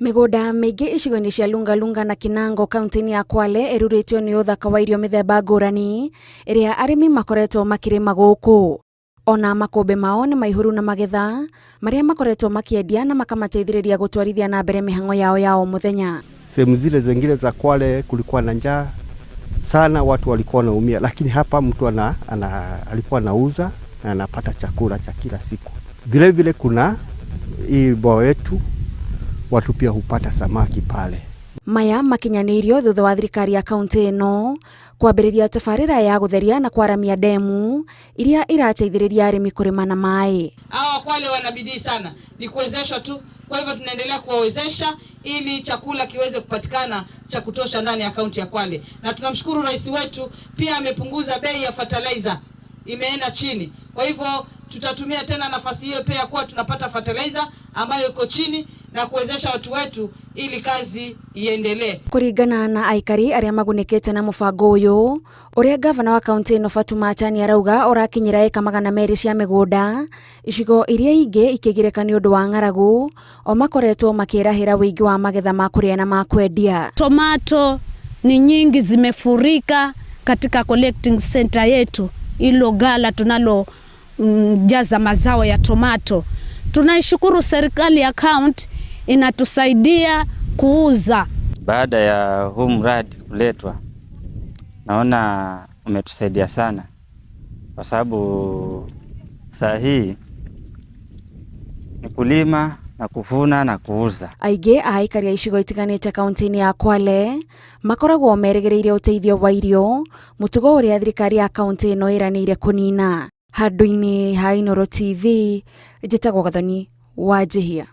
Migunda mingi icigo-ini cia Lungalunga na Kinango kaunti-ini ya Kwale iruritio ni uthaka wa irio mithemba ngurani iria arimi makoretwo makirima guku. Ona makombe mao ni maihuru na magetha maria makoretwo makiendia na makamateithiriria gutwarithia na mbere mihango yao ya o muthenya. Sehemu zile zingine za Kwale kulikuwa na njaa sana, watu walikuwa wanaumia, lakini hapa mtu alikuwa anauza na anapata chakula cha kila siku. Vile vile kuna hii bwawa yetu, watu pia hupata samaki pale. Maya makinyanirio thutha wa thirikari ya kaunti ino kwambiriria tabarira ya gutheria na kwaramia demu iria irateithiriria arimi kurima na mai. Hawa Kwale wanabidii sana, ni kuwezeshwa tu. Kwa hivyo tunaendelea kuwawezesha ili chakula kiweze kupatikana cha kutosha ndani ya kaunti ya Kwale. Na tunamshukuru rais wetu pia amepunguza bei ya fertilizer, imeenda chini. Kwa hivyo tutatumia tena nafasi hiyo pia kuwa tunapata fertilizer ambayo iko chini na kuwezesha watu wetu ili kazi iendelee. Kuringana na aikari aria magunikite na mubango uyu, uria gavana wa kaunti ino Fatuma Achani arauga urakinyira eka 200 cia migunda, icigo iria ingi ikigireka ni undu wa ng'aragu, o makoretwo makirahira wingi wa magetha ma kuria na ma kwendia. Tomato ni nyingi zimefurika katika collecting center yetu, ilo gala tunalo jaza mazao ya tomato. Tunaishukuru serikali ya kaunti inatusaidia kuuza. Baada ya huu mradi kuletwa, naona umetusaidia sana, kwa sababu saa hii ni kulima na kuvuna na kuuza. Aige aikari icigo itiganite kaunti-ini ya Kwale makoragwo meregereire uteithio wa irio, mutugo uria thirikari ya kaunti ino iranire kunina. Handu-ini ha Inooro TV, njitagwo Gathoni Wanjihia.